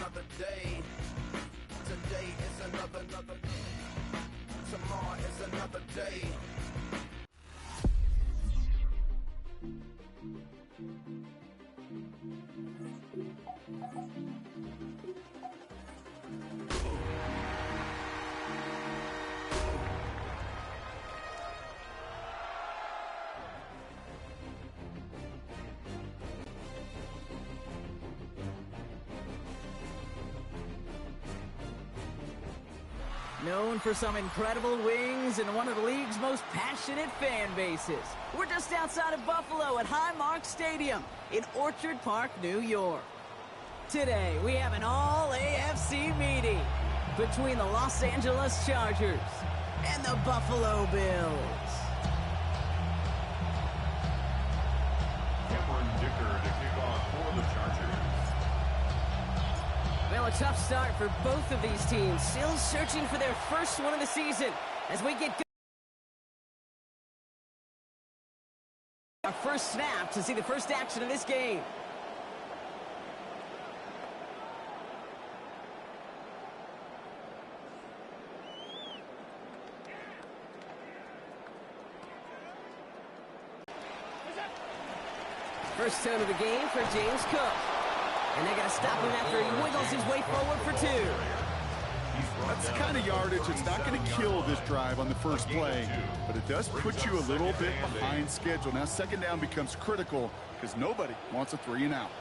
another day. Today is another tomorrow is another day. Known for some incredible wings and one of the league's most passionate fan bases. We're just outside of Buffalo at Highmark Stadium in Orchard Park, New York. Today, we have an all-AFC meeting between the Los Angeles Chargers and the Buffalo Bills. Cameron Dicker to kick off for the Chargers. Well, a tough start for both of these teams. Still searching for their first one of the season as we get our first snap to see the first action of this game. First turn of the game for James Cook. And they're going to stop him after he wiggles his way forward for 2. That's the kind of yardage that's not going to kill this drive on the first play, but it does put you a little bit behind schedule. Now second down becomes critical because nobody wants a 3 and out.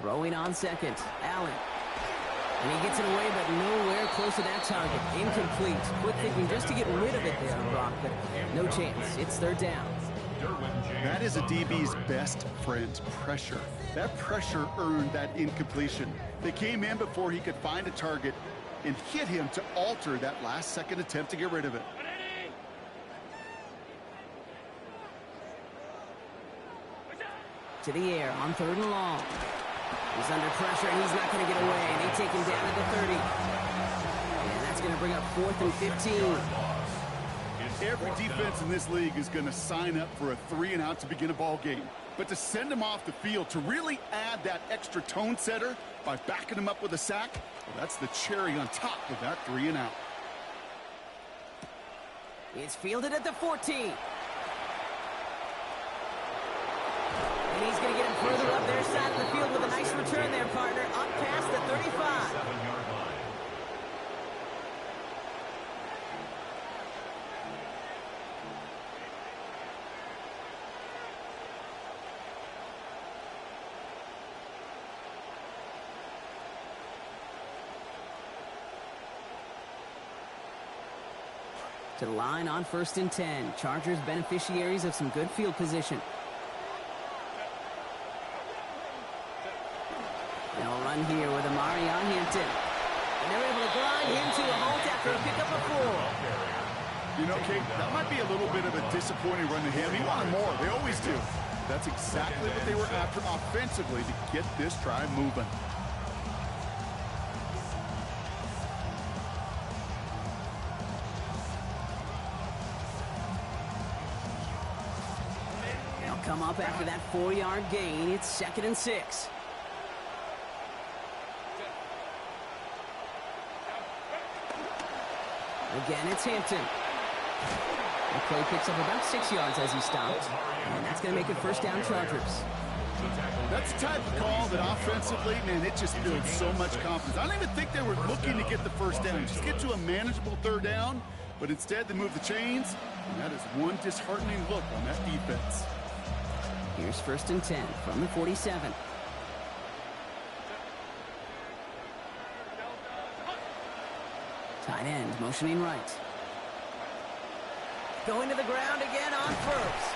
Throwing on second, Allen. And he gets it away, but nowhere close to that target. Incomplete. Quick thinking just to get rid of it there, Brock, but no chance. It's third down. That is a DB's best friend, pressure. That pressure earned that incompletion. They came in before he could find a target and hit him to alter that last-second attempt to get rid of it. To the air on 3rd and long. He's under pressure, and he's not going to get away. And they take him down at the 30. And that's going to bring up 4th and 15. Every defense in this league is going to sign up for a 3 and out to begin a ball game. But to send him off the field, to really add that extra tone setter by backing him up with a sack, well, that's the cherry on top of that 3 and out. It's fielded at the 14. And he's going to get him further up their side of the field with a nice return there, partner, up past the 35. 7-yard line. To the line on 1st and 10. Chargers beneficiaries of some good field position. They'll run here with Amari on Hampton. And they're able to grind him to a halt after a pickup of 4. You know, Kate, that might be a little bit of a disappointing run to him. He wanted more. They always do. That's exactly what they were after offensively to get this drive moving. They'll come up after that 4-yard gain. It's 2nd and 6. Again, it's Hampton. McClay picks up about 6 yards as he stops. And that's going to make it first down Chargers. That's the type of call that offensively, man, it just builds so much confidence. I don't even think they were looking to get the first down. Just get to a manageable 3rd down, but instead they move the chains, and that is one disheartening look on that defense. Here's 1st and 10 from the 47. Tight end motioning right. Going to the ground again on 1st.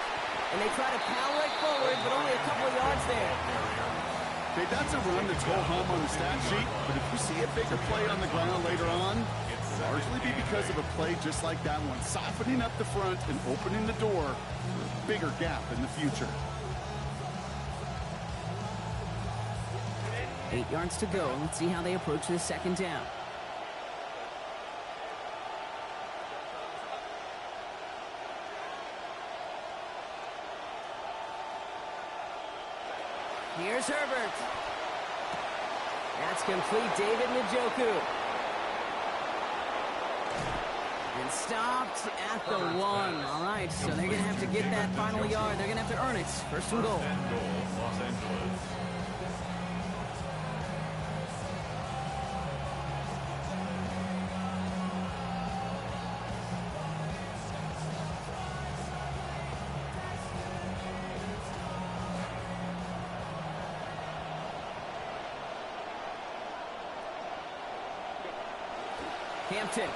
And they try to pound right forward, but only a couple of yards there. Okay, that's a run that's go home on the stat sheet, but if you see a bigger play on the ground later on, largely be because of a play just like that one, softening up the front and opening the door for a bigger gap in the future. 8 yards to go. Let's see how they approach this second down. Here's Herbert. That's complete. David Njoku. And stopped at the 1. All right, so they're going to have to get that final yard. They're going to have to earn it. First and goal. Los Angeles. Hampton.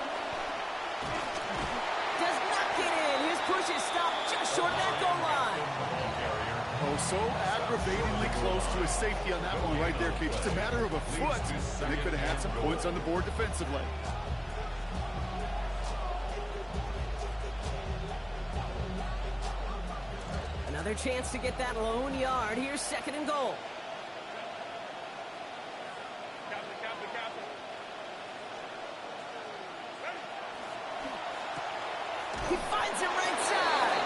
Does not get in. His push is stopped just short of that goal line. Oh, so aggravatingly close to a safety on that one right there, Cage. It's a matter of a foot, and they could have had some points on the board defensively. Another chance to get that lone yard. Here's second and goal. He finds him right side.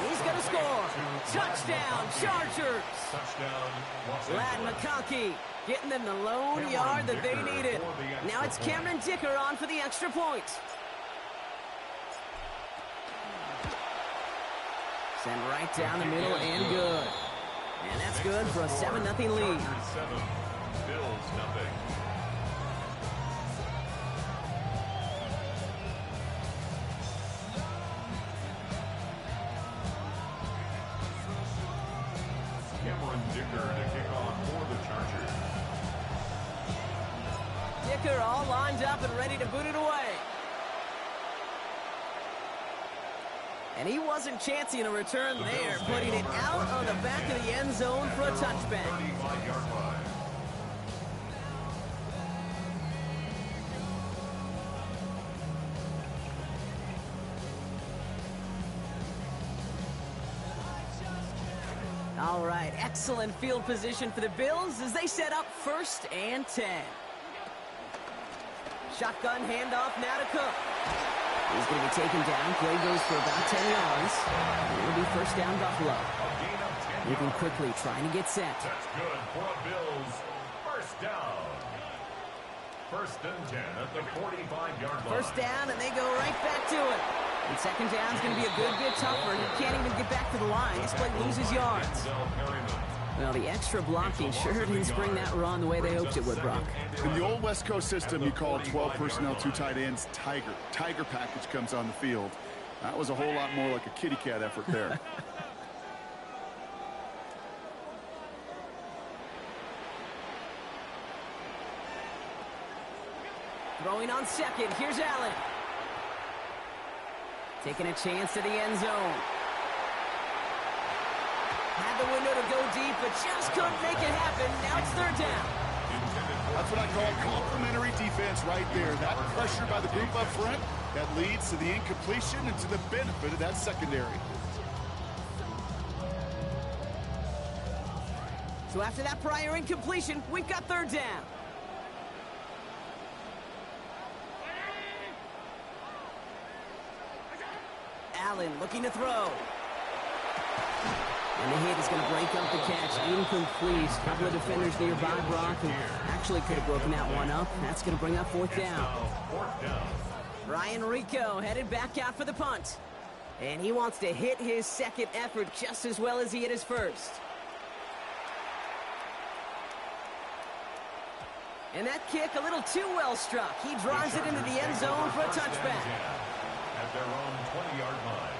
He's going to score. Touchdown, Chargers. Touchdown, Los Ladd Angeles. McConkey getting them the lone yard that they needed. Now it's Cameron Dicker on for the extra point. Send right down the middle and good. And that's good for a 7-0 lead. Chargers 7, Bills nothing. Cameron Dicker to kick off for the Chargers. Dicker all lined up and ready to boot it away. And he wasn't chancing a return there, putting it out on the back of the end zone for a touchback. 35-yard line. All right, excellent field position for the Bills as they set up 1st and 10. Shotgun handoff now to Cook. He's going to be taken down. Play goes for about 10 yards. It'll be first down Buffalo. A gain of 10 Moving yards. quickly, trying to get set. That's good for the Bills. First down. 1st and 10 at the 45-yard line. First down, and they go right back to it. And second down is going to be a good bit tougher. He can't even get back to the line. This play loses yards. Denzel Perryman. Well, the extra blocking sure didn't spring that run the way they hoped it would, Brock. In the old West Coast system, you call 12 personnel, 2 tight ends, Tiger. Tiger package comes on the field. That was a whole lot more like a kitty cat effort there. Throwing on second. Here's Allen. Taking a chance to the end zone. Had the window to go deep, but just couldn't make it happen. Now it's third down. That's what I call complementary defense right there. That pressure by the group up front, that leads to the incompletion and to the benefit of that secondary. So after that prior incompletion, we've got third down. Allen looking to throw. And the hit is going to break up the catch. Incomplete. A couple of defenders nearby, Brock, who actually could have broken that one up. That's going to bring up fourth down. Fourth down. Ryan Rico headed back out for the punt. And he wants to hit his second effort just as well as he hit his first. And that kick a little too well struck. He drives it into the end zone for a touchback. At their own 20-yard line.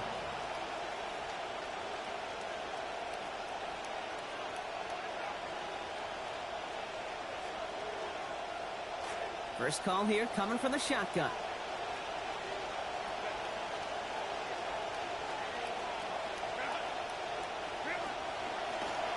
First call here coming from the shotgun.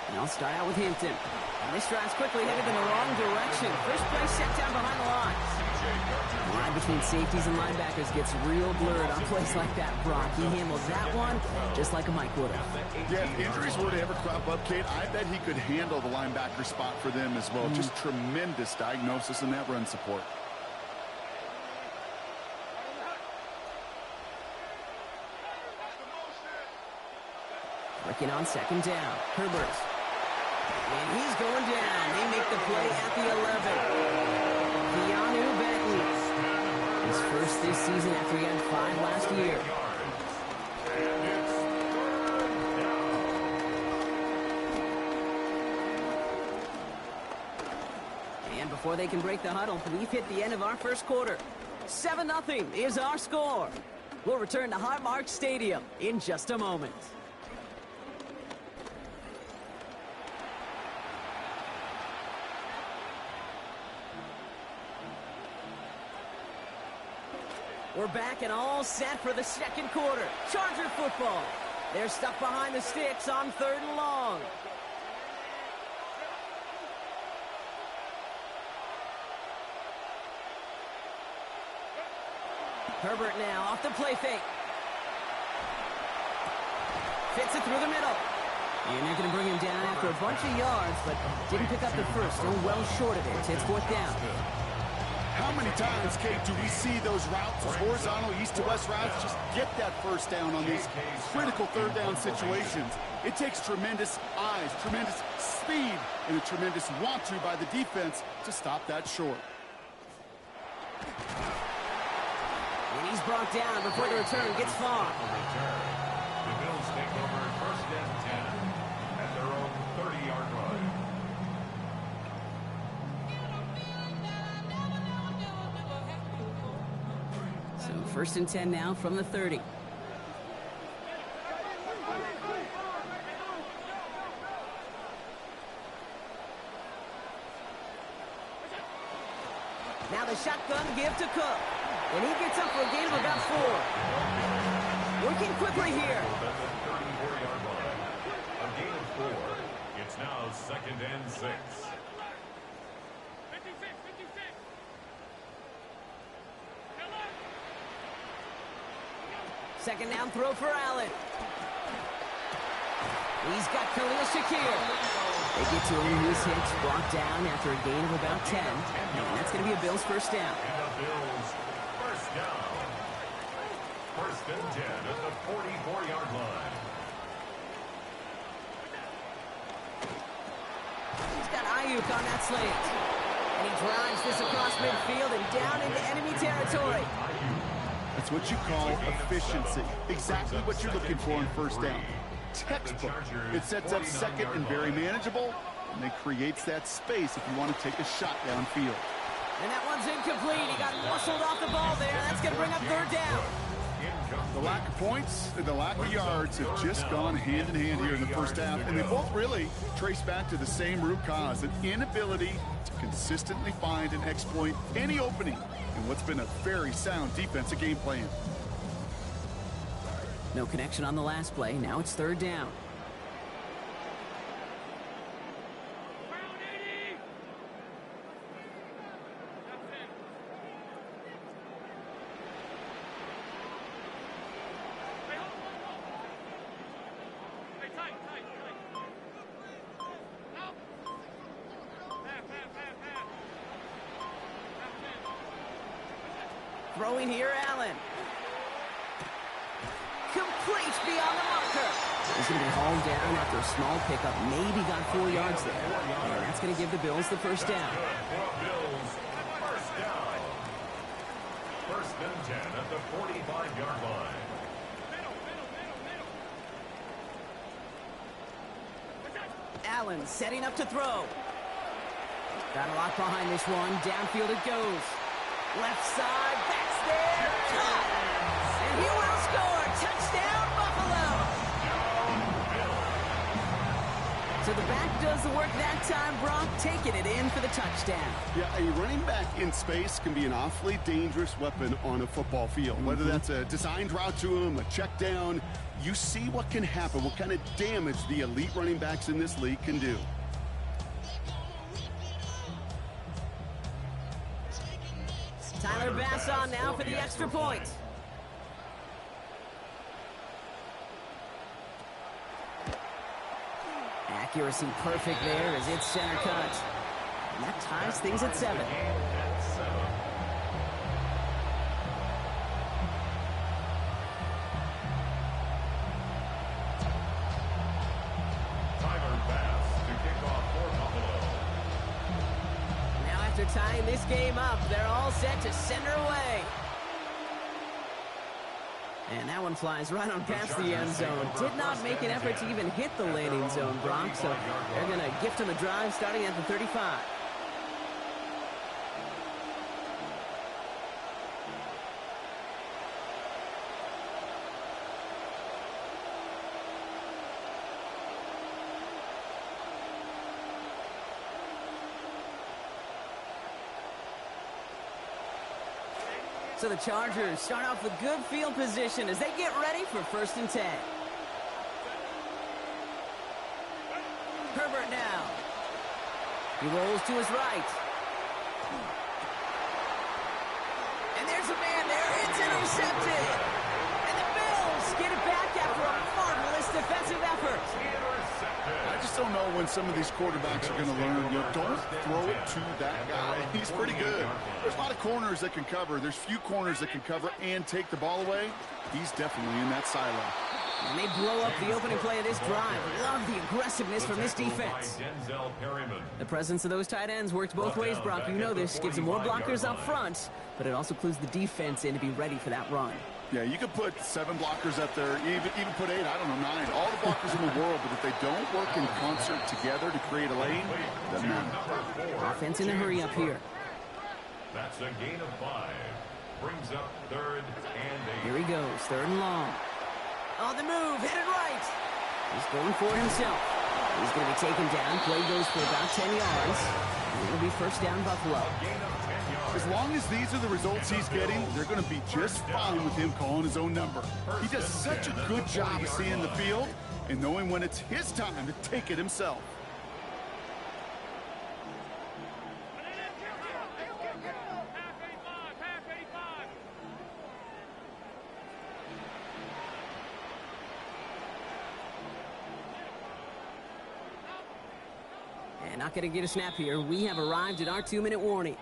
And I'll start out with Hampton. And this drive's quickly headed in the wrong direction. First play set down behind the lines. The line between safeties and linebackers gets real blurred on plays like that, Brock. He handles that one just like a Mike would have. Yeah, if injuries were to ever crop up, Kate, I bet he could handle the linebacker spot for them as well. Just tremendous diagnosis in that run support. Working on second down. Herbert. And he's going down. They make the play at the 11. Keanu Bentley. His first this season after he had 5 last year. And before they can break the huddle, we've hit the end of our first quarter. 7-0 is our score. We'll return to Highmark Stadium in just a moment. We're back and all set for the second quarter. Charger football. They're stuck behind the sticks on 3rd and long. Herbert now off the play fake. Fits it through the middle. And they're going to bring him down after a bunch of yards, but didn't pick up the first. Still well short of it. It's 4th down. How many times, Kate, do we see those routes, those horizontal east-to-west routes, just get that first down on these critical 3rd down situations? It takes tremendous eyes, tremendous speed, and a tremendous want-to by the defense to stop that short. And he's brought down before the return gets far. The Bills take over 1st and 10 at their own 30-yard line. So 1st and 10 now from the 30. Now the shotgun give to Cook. And he gets up for a gain of about 4. Working quickly here. At the 34-yard line. A gain of 4. It's now 2nd and 6. Second down throw for Allen. He's got Khalil Shakir. They get to him. He's hit, brought down after a gain of about 10. And that's going to be a Bills first down. And the Bills first down. 1st and 10 at the 44-yard line. He's got Ayuk on that slant. And he drives this across midfield and down into enemy territory. That's what you call efficiency. Exactly what you're looking for on 1st down. Textbook. It sets up 2nd and very manageable, and it creates that space if you want to take a shot downfield. And that one's incomplete. He got muscled off the ball there. That's going to bring up 3rd down. The lack of points and the lack of yards have just gone hand in hand here in the first half, and they both really trace back to the same root cause, an inability to consistently find and exploit any opening in what's been a very sound defensive game plan. No connection on the last play. Now it's 3rd down. Throwing here, Allen. Complete beyond the marker. He's going to be hauled down after a small pickup. Maybe got 4 yards there. And that's going to give the Bills the first down. Bills first down. 1st and 10 at the 45-yard line. Allen setting up to throw. Got a lot behind this one. Downfield it goes. Left side, that's there. Caught. And he will score. Touchdown, Buffalo. So the back does the work that time, Brock, taking it in for the touchdown. Yeah, a running back in space can be an awfully dangerous weapon on a football field. Whether that's a designed route to him, a check down, you see what can happen, what kind of damage the elite running backs in this league can do. Tyler Bass on now for the extra point. Accuracy perfect there as it's center cut. And that ties things at 7. Tyler Bass to kick off for Buffalo. Now after tying this game up, they're all set to send her away. And that one flies right on past the end zone. Did not make an effort to even hit the landing zone, Brock. So they're going to gift him a drive starting at the 35. So the Chargers start off with good field position as they get ready for 1st and 10. Herbert now. He rolls to his right. And there's a man there. It's intercepted. And the Bills get it back after a marvelous defensive effort. I just don't know when some of these quarterbacks are going to learn, don't throw it to that guy. He's pretty good. There's a lot of corners that can cover. There's few corners that can cover and take the ball away. He's definitely in that silo. And they blow up the opening play of this drive. Love the aggressiveness from this defense. The presence of those tight ends works both ways, Brock. You know this. Gives them more blockers up front, but it also clues the defense in to be ready for that run. Yeah, you could put 7 blockers up there, even put 8, I don't know, 9. All the blockers in the world, but if they don't work in concert together to create a lane, doesn't matter. Offense in a hurry up here. That's a gain of 5. Brings up 3rd and 8. Here he goes, 3rd and long. On the move, hit it right. He's going for it himself. He's going to be taken down. Play goes for about 10 yards. And it'll be 1st down Buffalo. As long as these are the results he's getting, they're going to be just fine with him calling his own number. He does such a good job of seeing the field and knowing when it's his time to take it himself. And not going to get a snap here. We have arrived at our 2-minute warning.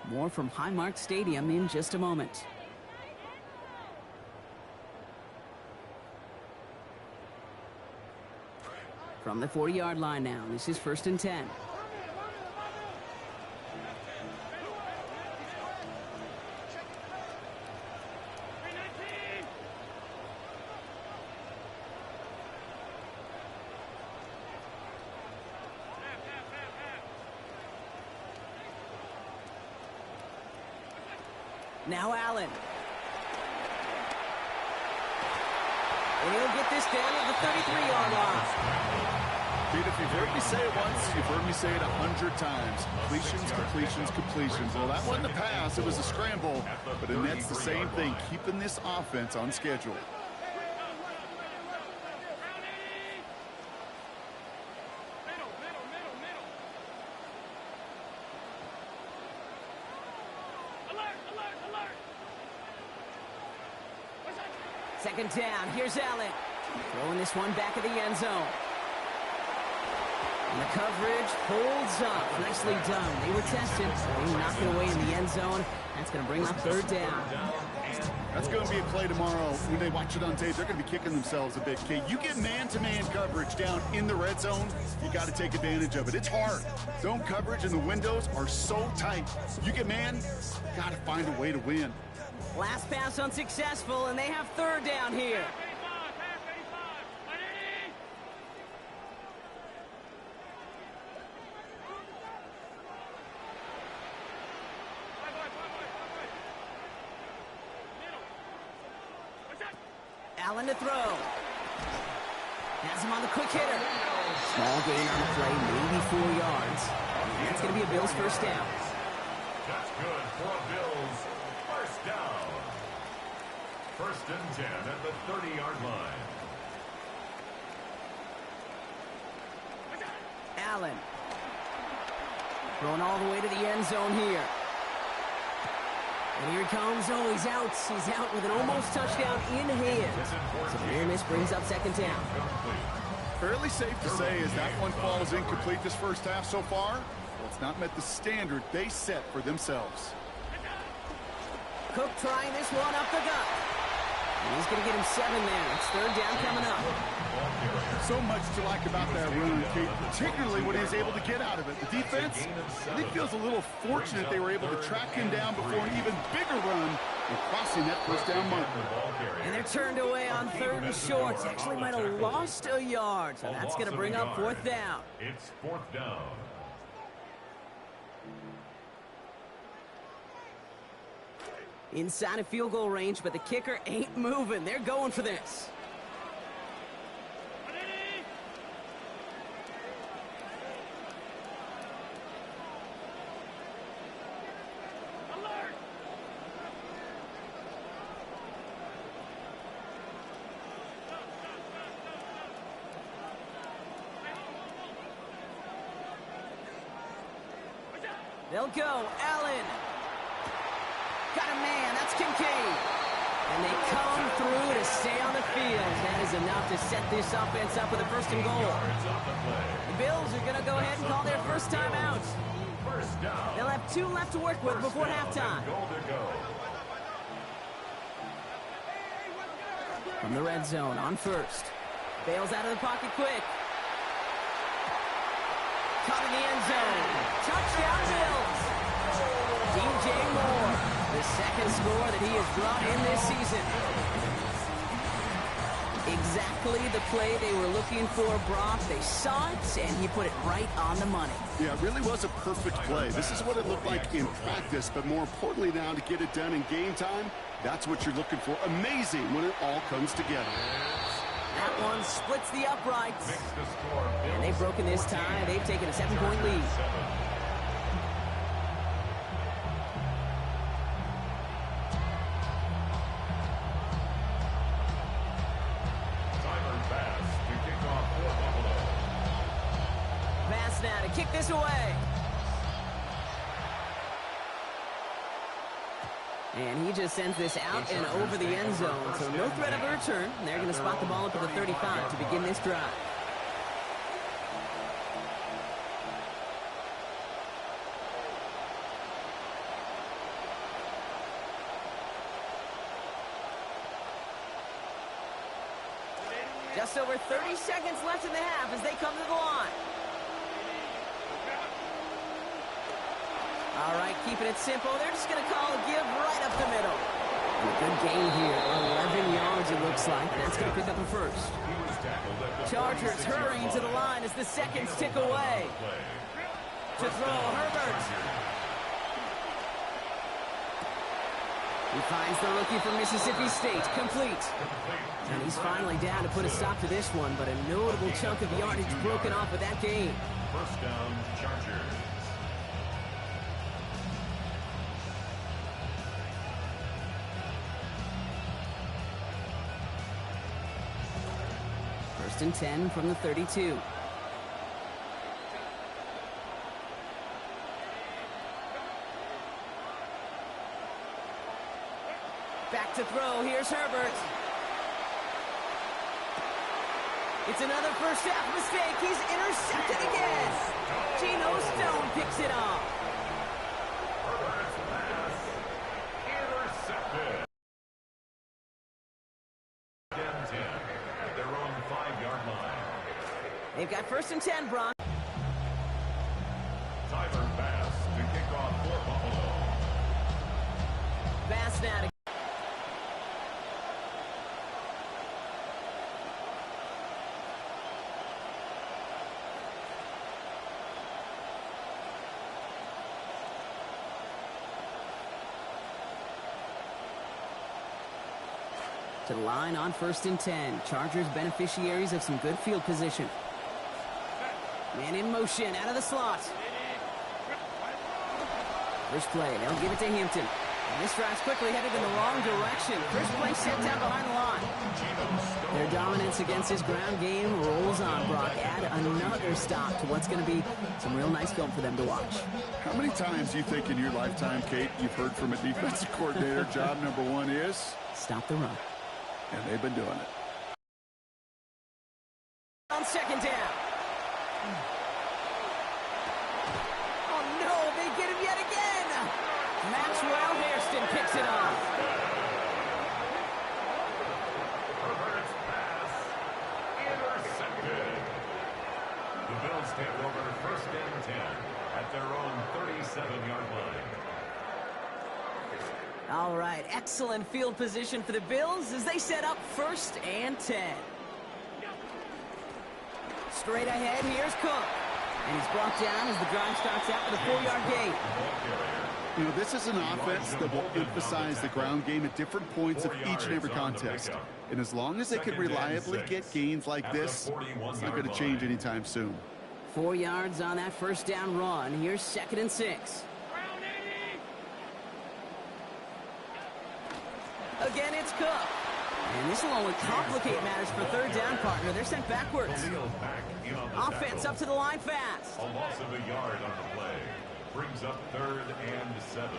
More from Highmark Stadium in just a moment. From the 40-yard line now, this is 1st and 10. Now Allen. And he'll get this down at the 33-yard line. Pete, if you've heard me say it once, you've heard me say it 100 times. Completions, completions, completions. Well, that wasn't a pass. It was a scramble. But Annette's the same thing, keeping this offense on schedule. Second down. Here's Allen. Throwing this one back of the end zone. And the coverage holds up. Nicely done. They were tested. They knocked it away in the end zone. That's going to bring up 3rd down. That's going to be a play tomorrow. When they watch it on tape, they're going to be kicking themselves a bit. Okay, you get man-to-man coverage down in the red zone, you got to take advantage of it. It's hard. Zone coverage and the windows are so tight. You get man, got to find a way to win. Last pass unsuccessful, and they have 3rd down here. Allen to throw. Has him on the quick hitter. Small gain on the play, maybe 4 yards. That's going to be a Bills 1st down. That's good for a Bills 1st down. 1st and 10 at the 30-yard line. Allen. Throwing all the way to the end zone here. And here he comes. Oh, he's out. He's out with an almost touchdown in hand. So the near miss brings up second down. Fairly safe to say as that one falls incomplete this first half so far. Well, it's not met the standard they set for themselves. Cook trying this one up the gut. And he's going to get him 7 there. It's third down coming up. So much to like about that run, Kate, particularly what he was able to get out of it. The defense, I think, feels a little fortunate they were able to track him down before an even bigger run and crossing that first down mark. And they're turned away on third and short. Actually might have lost a yard, so that's going to bring up fourth down. It's fourth down. Inside of field goal range, but the kicker ain't moving. They're going for this. They'll go. Allen. Got a man. That's Kincaid. And they come through to stay on the field. That is enough to set this offense up with a first and goal. The Bills are going to go ahead and call their first time out. They'll have 2 left to work with before halftime. From the red zone on first. Bails out of the pocket quick. Caught in the end zone. Touchdown Bills. DJ Moore, the second score that he has brought in this season. Exactly the play they were looking for, Brock. They saw it, and he put it right on the money. Yeah, it really was a perfect play. This is what it looked like in practice, but more importantly now to get it done in game time, that's what you're looking for. Amazing when it all comes together. That one splits the uprights. And they've broken this tie. They've taken a 7-point lead. Pass now to kick this away. And he just sends this out and over the end zone. So no threat of a return. They're going to spot the ball up at the 35 to begin this drive. Just over 30 seconds left in the half as they come to the line. All right, keeping it simple. They're just going to call a give right up the middle. And a good gain here. 11 yards, it looks like. That's going to pick up a first. Chargers hurrying to the line as the seconds tick away. To throw, Herbert. He finds the rookie from Mississippi State, complete. And he's finally down to put a stop to this one, but a notable chunk of yardage broken off with that gain. First down, Chargers. First and 10 from the 32. Back to throw. Here's Herbert. It's another first half mistake. He's intercepted again. Geno Stone picks it off. Herbert's pass intercepted. Again 10 at their own 5-yard line. They've got first and 10, Bron. Tyler Bass to kick off for Buffalo. Bass now to to the line on first and 10. Chargers beneficiaries of some good field position. Man in motion out of the slot. First play, they'll give it to Hampton. And this drive's quickly headed in the wrong direction. First play set down behind the line. Their dominance against his ground game rolls on, Brock. Add another stop to what's going to be some real nice film for them to watch. How many times do you think in your lifetime, Kate, you've heard from a defensive coordinator, job number one is? Stop the run. And they've been doing it. On second down. Oh, no, they get him yet again. Maxwell Hairston picks it off. Herbert's pass intercepted. The Bills take over first and 10 at their own 37-yard line. All right, excellent field position for the Bills as they set up first and 10. Straight ahead, here's Cook. And he's brought down as the drive starts out with a 4-yard gain. You know, this is an offense that will emphasize the ground game at different points of each and every contest. And as long as they can reliably get gains like this, it's not going to change anytime soon. 4 yards on that first down run. Here's second and 6. Again, it's Cook. And this will only complicate matters for third down, partner. They're sent backwards. Offense up to the line fast. A loss of a yard on the play. Brings up third and 7.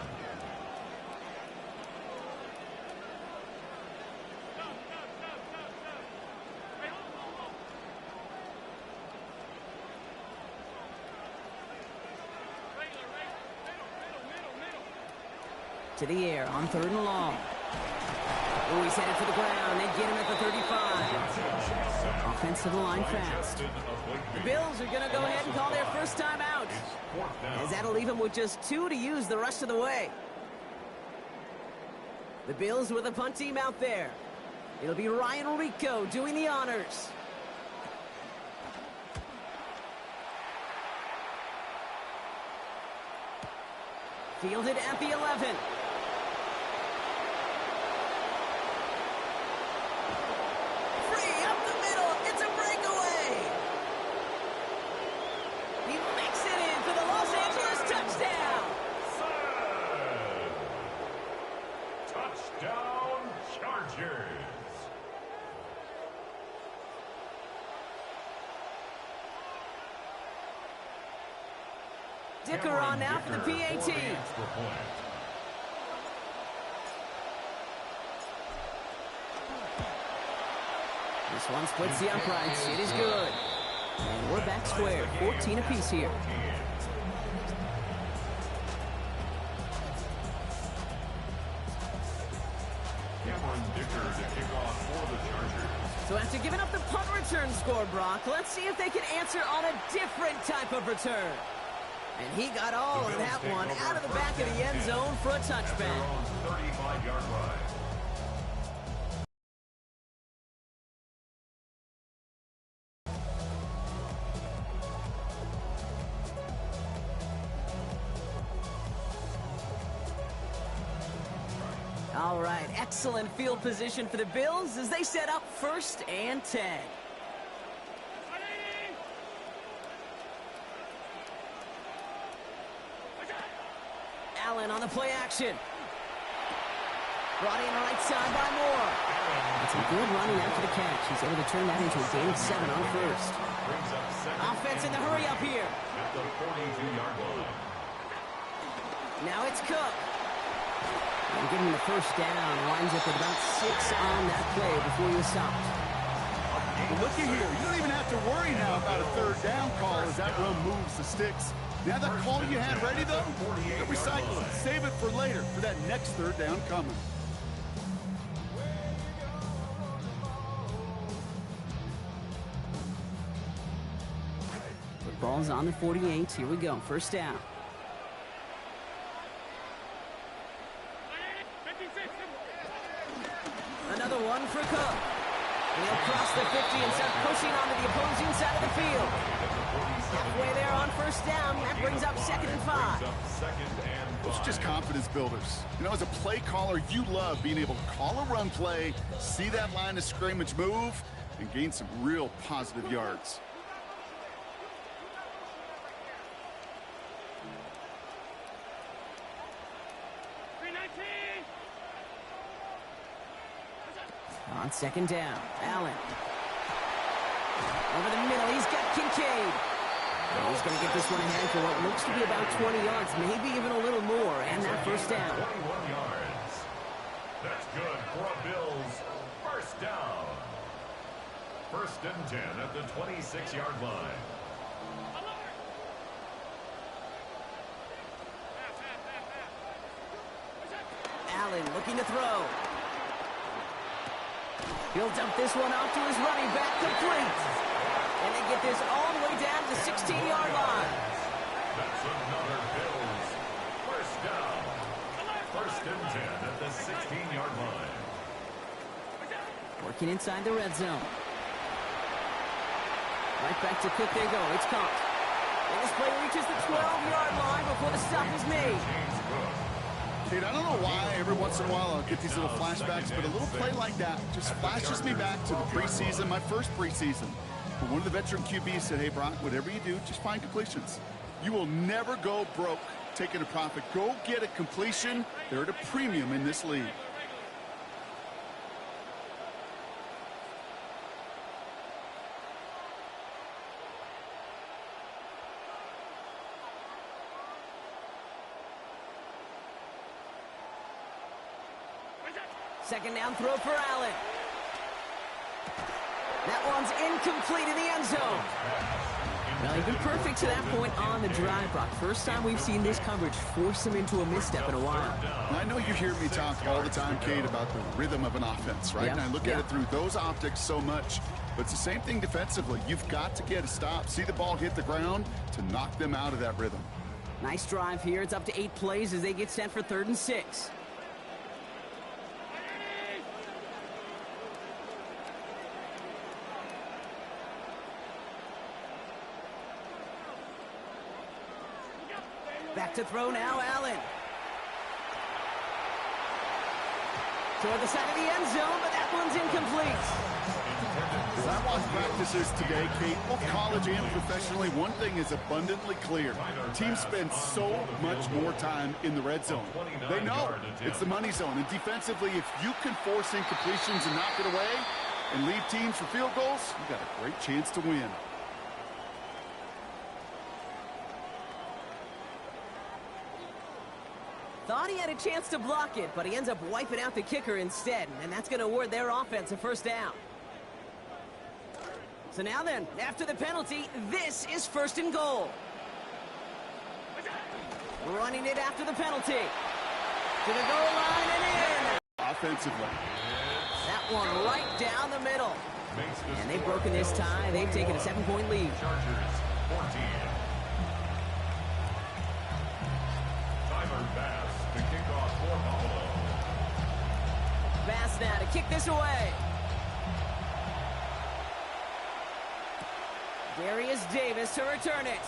To the air on third and long. Oh, he's headed for the ground. They get him at the 35. Offense to the line fast. The Bills are going to go ahead and call their first time out, as that'll leave them with just 2 to use the rest of the way. The Bills with a punt team out there. It'll be Ryan Rico doing the honors. Fielded at the 11. Dicker on now for the PAT. This one splits the uprights. It is good. And we're back square. 14 apiece here. Cameron Dicker to kick off for the Chargers. So after giving up the punt return score, Brock, let's see if they can answer on a different type of return. And he got all of that one out of the back of the end zone for a touchback. 35-yard line. All right, excellent field position for the Bills as they set up first and 10. Allen on the play action. Brought in right side by Moore. That's a good running after the catch. He's able to turn that into a gain of 7 on first. Offense in the hurry up here. At the 42-yard line. Now it's Cook. And getting the first down, lines up with about 6 on that play before he was stopped. Well, looky here. You don't even have to worry now about a third down call as that run moves the sticks. Now that call you had ready, though, don't recycle it. Save it for later, for that next third down coming. The ball's on the 48. Here we go. First down. Another one for Cook. He'll cross the 50 and start pushing onto the opposing side of the field. Halfway there on first down. That brings up 2nd and 5. It's just confidence builders. You know, as a play caller, you love being able to call a run play, see that line of scrimmage move, and gain some real positive yards. On second down, Allen. Over the middle, he's got Kincaid. And he's going to get this one ahead for what looks to be about 20 yards, maybe even a little more, and that first down. 21 yards. That's good for a Bills first down. First and 10 at the 26-yard line. Allen looking to throw. He'll dump this one off to his running back, complete. And they get this all the way down to the 16-yard line. That's another Bills first down. First and 10 at the 16-yard line. Working inside the red zone. Right back to Cook. They go. It's caught. And this play reaches the 12-yard line before the stop is made. Kate, I don't know why every once in a while I'll get these little flashbacks, but a little play like that just flashes me back to the preseason, my first preseason. But one of the veteran QBs said, hey, Brock, whatever you do, just find completions. You will never go broke taking a profit. Go get a completion. They're at a premium in this league. Second down throw for Allen. That one's incomplete in the end zone. Well, he's been perfect to that point on the drive, Brock. First time we've seen this coverage force him into a misstep in a while. I know you hear me talk all the time, Kate, about the rhythm of an offense, right? Yep. And I look at it through those optics so much. But it's the same thing defensively. You've got to get a stop, see the ball hit the ground to knock them out of that rhythm. Nice drive here. It's up to 8 plays as they get set for 3rd and 6. Back to throw now, Allen. Toward the side of the end zone, but that one's incomplete. As I watch practices today, Kate, both college and professionally, one thing is abundantly clear. Teams spend so much more time in the red zone. They know it's the money zone. And defensively, if you can force incompletions and knock it away and leave teams for field goals, you've got a great chance to win. Thought he had a chance to block it, but he ends up wiping out the kicker instead, and that's going to award their offense a first down. So now then, after the penalty, this is 1st and goal. Running it after the penalty. To the goal line and in. Offensively. That one right down the middle. And they've broken this tie. They've taken a 7-point lead. Chargers 14. Tyler Bass to kick off for Buffalo. Bass now to kick this away. Darius Davis to return it.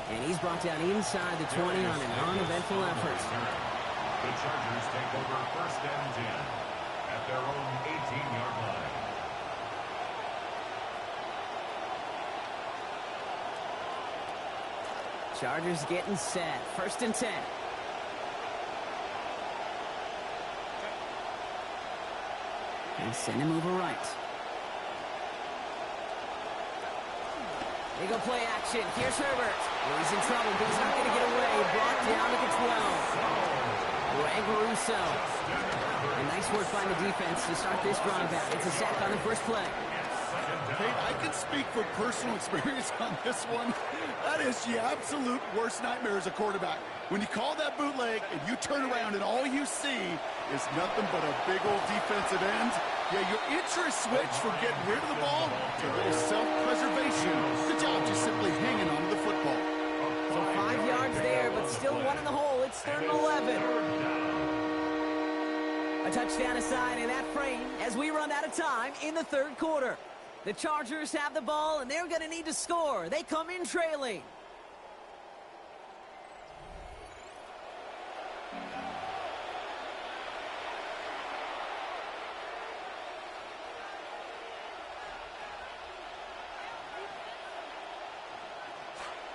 And he's brought down inside the 20 on an uneventful effort. The Chargers take over 1st and 10 at their own 18-yard line. Chargers getting set. 1st and 10. And send him over right. They go play action. Here's Herbert. Oh, he's in trouble, but he's not going to get away. Brought down to the 12. Greg Russo. And nice work by the defense to start this drive out. It's a sack on the first play. Hey, I can speak from personal experience on this one. That is the absolute worst nightmare as a quarterback. When you call that bootleg and you turn around and all you see is nothing but a big old defensive end, yeah, your interest switch from getting rid of the ball to a little self-preservation. Good job just simply hanging on to the football. So 5 yards there, but still one in the hole. It's 3rd and 11. A touchdown aside in that frame as we run out of time in the 3rd quarter. The Chargers have the ball, and they're going to need to score. They come in trailing.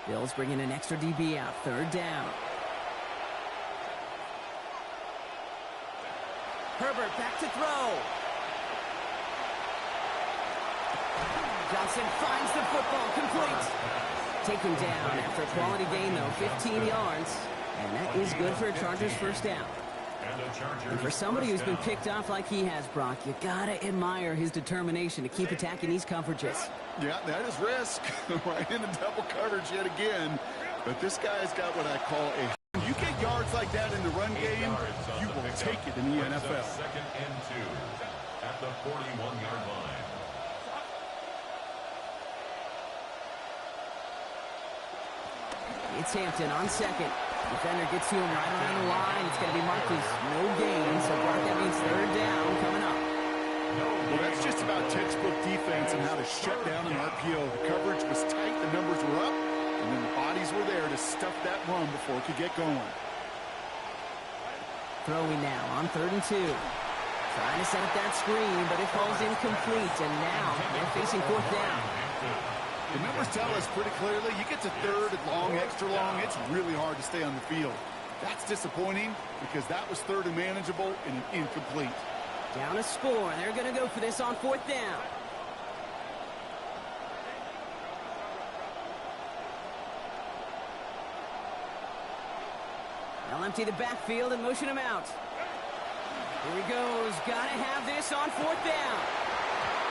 Bills bringing an extra DB out. 3rd down. Herbert back to throw. Johnson finds the football, complete. Taken down after a quality gain, though, 15 yards. And that is good for a Chargers first down. And for somebody who's been picked off like he has, Brock, you gotta admire his determination to keep attacking these coverages. Yeah, that is risk. Right into double coverage yet again. But this guy's got what I call a... You get yards like that in the run game, you will take it in the NFL. Second and 2 at the 41-yard line. It's Hampton on second. Defender gets to him right around the line. It's going to be marked as no gain, so Brock, that means third down coming up. Well, that's just about textbook defense and how to shut down an RPO. The coverage was tight, the numbers were up, and then the bodies were there to stuff that run before it could get going. Throwing now on 3rd and 2. Trying to set up that screen, but it falls incomplete, and now they're facing 4th down. The numbers tell us pretty clearly, you get to 3rd and long, extra long, it's really hard to stay on the field. That's disappointing because that was 3rd and manageable and an incomplete. Down a score. They're going to go for this on 4th down. They'll empty the backfield and motion him out. Here he goes. Got to have this on 4th down.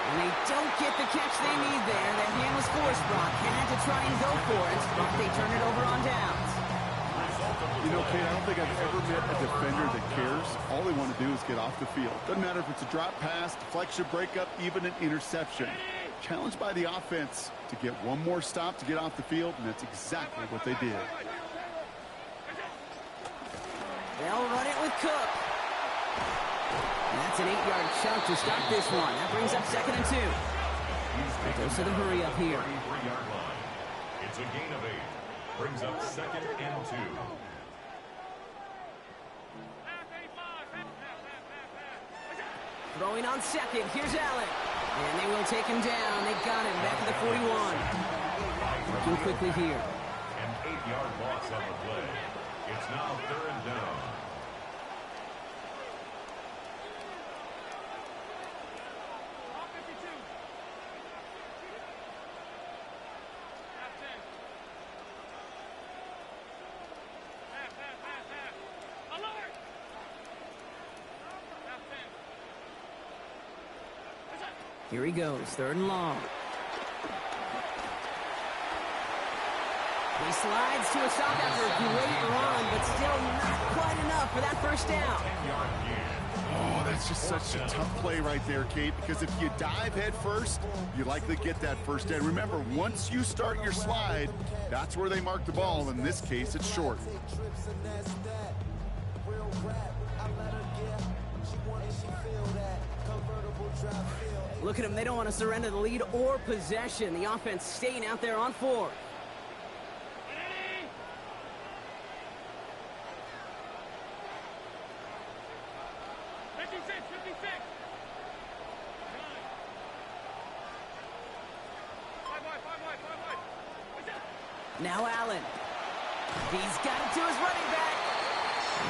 And they don't get the catch they need there. That hand was forced, Brock. Had to try and go for it, but they turn it over on downs. You know, Kate, I don't think I've ever met a defender that cares. All they want to do is get off the field. Doesn't matter if it's a drop pass, deflection, breakup, even an interception. Challenged by the offense to get one more stop to get off the field, and that's exactly what they did. They'll run it with Cook. And that's an 8-yard chunk to start this one. That brings up 2nd and 2. Goes to the hurry up here. It's a gain of 8. Brings up 2nd and 2. Throwing on 2nd. Here's Allen. And they will take him down. They got him back at the 41. Working quickly here. An 8-yard loss on the play. It's now 3rd down. Here he goes, 3rd and long. He slides to a stop after a great run, but still not quite enough for that first down. Oh, that's just such a tough play right there, Kate, because if you dive head first, you likely get that first down. Remember, once you start your slide, that's where they mark the ball. In this case, it's short. Look at them. They don't want to surrender the lead or possession. The offense staying out there on 4th. Now Allen. He's got it to his running back.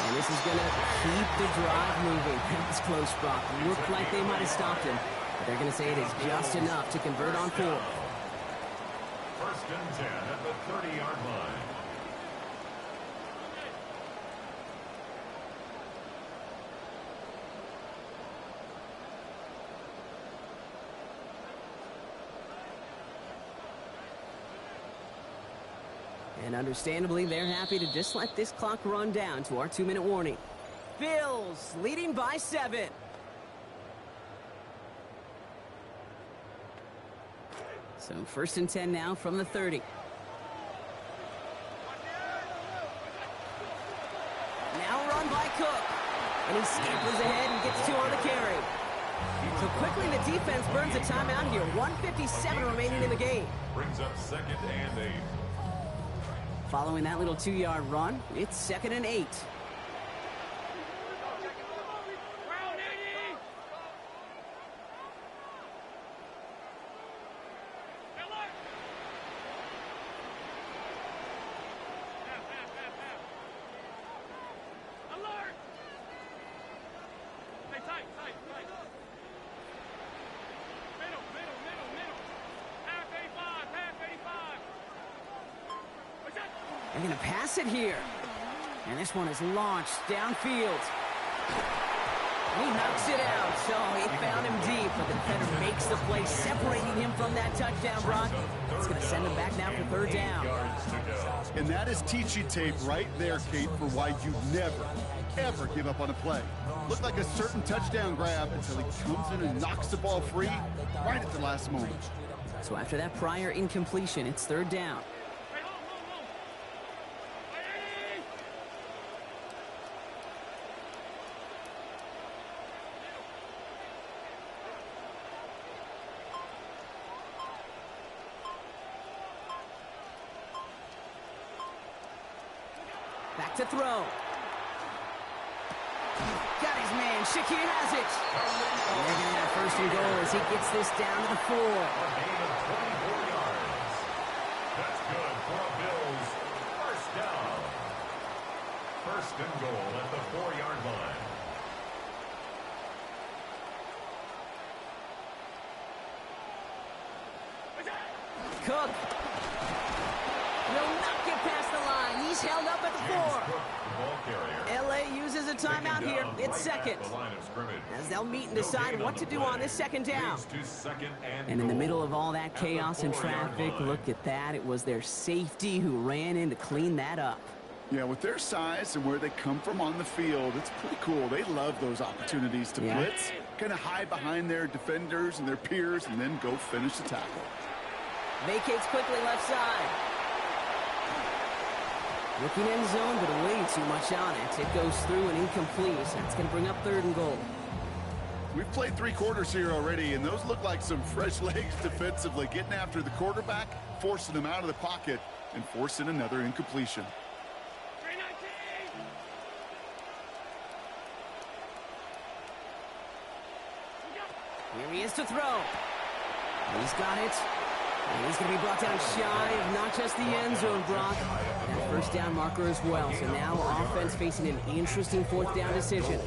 And this is going to keep the drive moving. That's close, Brock. Looked like they might have stopped him. But they're going to say it is just enough to convert on 4th. 1st and 10 at the 30-yard line. And understandably, they're happy to just let this clock run down to our 2-minute warning. Bills leading by 7. So 1st and 10 now from the 30. Now run by Cook. And he scampers ahead and gets 2 on the carry. So quickly the defense burns a timeout here. 1:57 remaining in the game. Brings up 2nd and 8. Following that little 2-yard run, it's 2nd and 8. They're going to pass it here. And this one is launched downfield. He knocks it out. So he found him deep, but the defender makes the play, separating him from that touchdown, Brock. It's going to send him back now for third down. And that is teaching tape right there, Kate, for why you never, ever give up on a play. Looked like a certain touchdown grab until he comes in and knocks the ball free right at the last moment. So after that prior incompletion, it's third down. Back to throw. Got his man. Shakir has it. And they're going to have first and goal as he gets this down to the 4. A gain of 24 yards. That's good for a Bills first down. First and goal at the 4-yard line. Cook will not get past the line. He's held up at the 4. LA uses a timeout here. It's second. As they'll meet and decide what to do on this second down. And in the middle of all that chaos and traffic, look at that. It was their safety who ran in to clean that up. Yeah, with their size and where they come from on the field, it's pretty cool. They love those opportunities to blitz, kind of hide behind their defenders and their peers, and then go finish the tackle. Vacates quickly left side. Looking end zone, but way too much on it. It goes through and incomplete. So that's going to bring up third and goal. We've played 3 quarters here already, and those look like some fresh legs defensively, getting after the quarterback, forcing him out of the pocket, and forcing another incompletion. Here he is to throw. He's got it. And he's going to be brought down shy of not just the end zone, Brock. That first down marker as well. So now offense facing an interesting fourth down decision.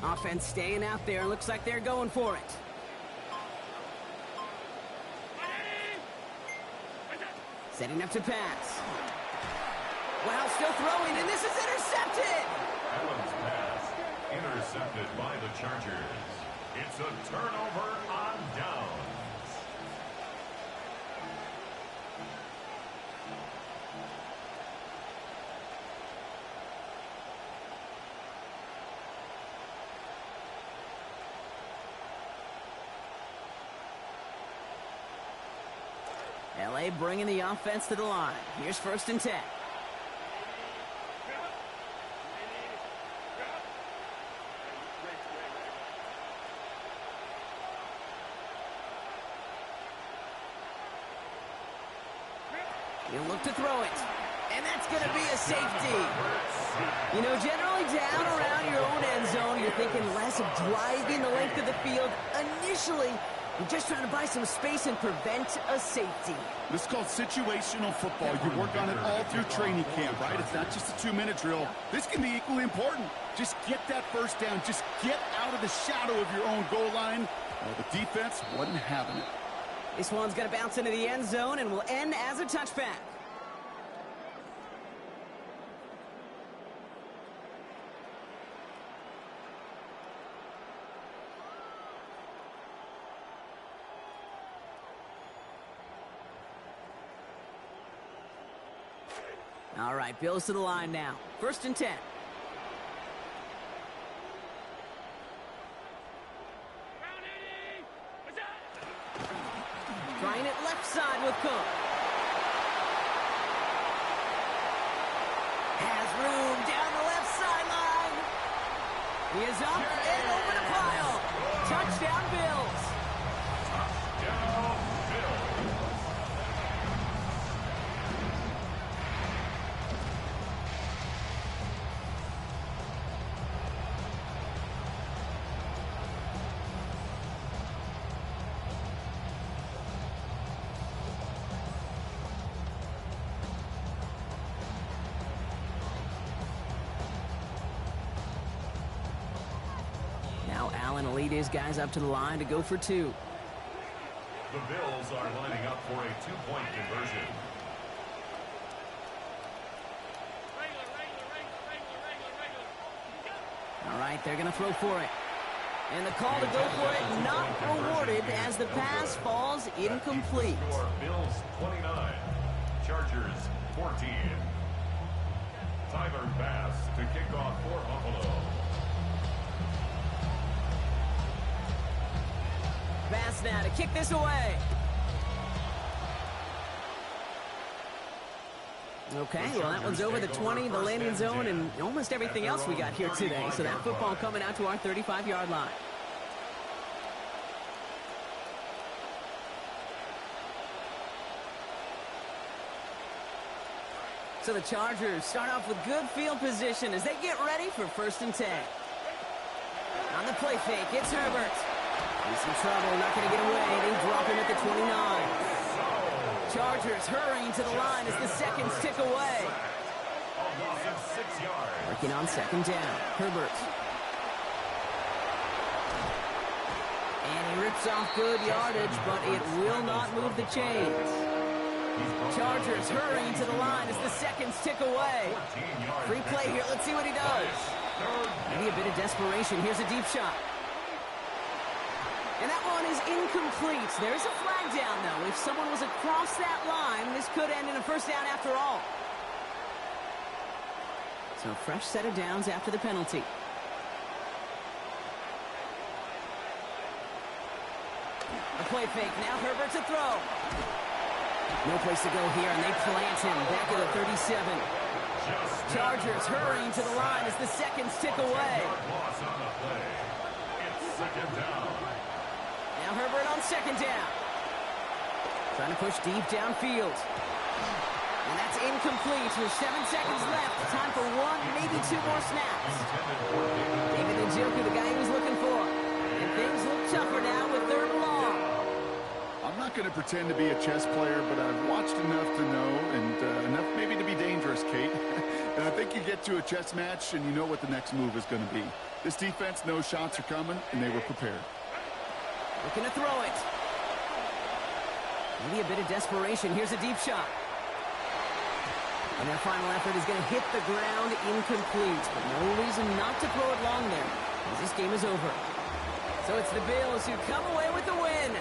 Offense staying out there. Looks like they're going for it. Setting up to pass. Wow, still throwing, and this is intercepted! Allen's pass intercepted by the Chargers. It's a turnover on downs. LA bringing the offense to the line. Here's first and 10. He'll look to throw it. And that's going to be a safety. You know, generally down around your own end zone, you're thinking less of driving the length of the field. Initially, you're just trying to buy some space and prevent a safety. This is called situational football. You work on it all through training camp, right? It's not just a 2-minute drill. This can be equally important. Just get that first down. Just get out of the shadow of your own goal line. Well, the defense wasn't having it. This one's going to bounce into the end zone and will end as a touchback. All right, Bills to the line now. First and 10. Trying it left side with Cook. Has room down the left sideline. He is up and over the pile. Touchdown, Bills. down, Bills. Now Allen will lead his guys up to the line to go for two. The Bills are lining up for a two-point conversion. All right, they're going to throw for it. And the call to go for it not rewarded as the pass falls incomplete. Score, Bills 29, Chargers 14. Tyler Bass to kick off for Buffalo. Bass now to kick this away. Okay, well, that one's over the 20, the landing zone, and almost everything else we got here today. So that football coming out to our 35-yard line. So the Chargers start off with good field position as they get ready for 1st and 10. On the play fake, it's Herbert. He's in trouble, not going to get away. They drop him at the 29. Chargers hurrying to the line as the seconds tick away. A loss of 6 yards. Working on 2nd down. Herbert. And he rips off good yardage, but it will not move the chains. Chargers hurrying to the line as the seconds tick away. Free play here. Let's see what he does. Maybe a bit of desperation. Here's a deep shot. And that one is incomplete. There's a flag down, though. If someone was across that line, this could end in a 1st down after all. So fresh set of downs after the penalty. A play fake. Now Herbert to throw. No place to go here, and they plant him back at the 37. Chargers hurrying to the line as the seconds tick away. Loss on the play. It's 2nd down. Now Herbert on 2nd down. Trying to push deep downfield. And that's incomplete with 7 seconds left. Time for 1, maybe 2 more snaps. David Njoku, the guy he was looking for. And things look tougher now with 3rd and long. I'm not going to pretend to be a chess player, but I've watched enough to know, and enough maybe to be dangerous, Kate. And I think you get to a chess match, and you know what the next move is going to be. This defense knows shots are coming, and they were prepared. Looking to throw it. Maybe a bit of desperation. Here's a deep shot. And their final effort is going to hit the ground incomplete. But no reason not to throw it long there, as this game is over. So it's the Bills who come away with the win.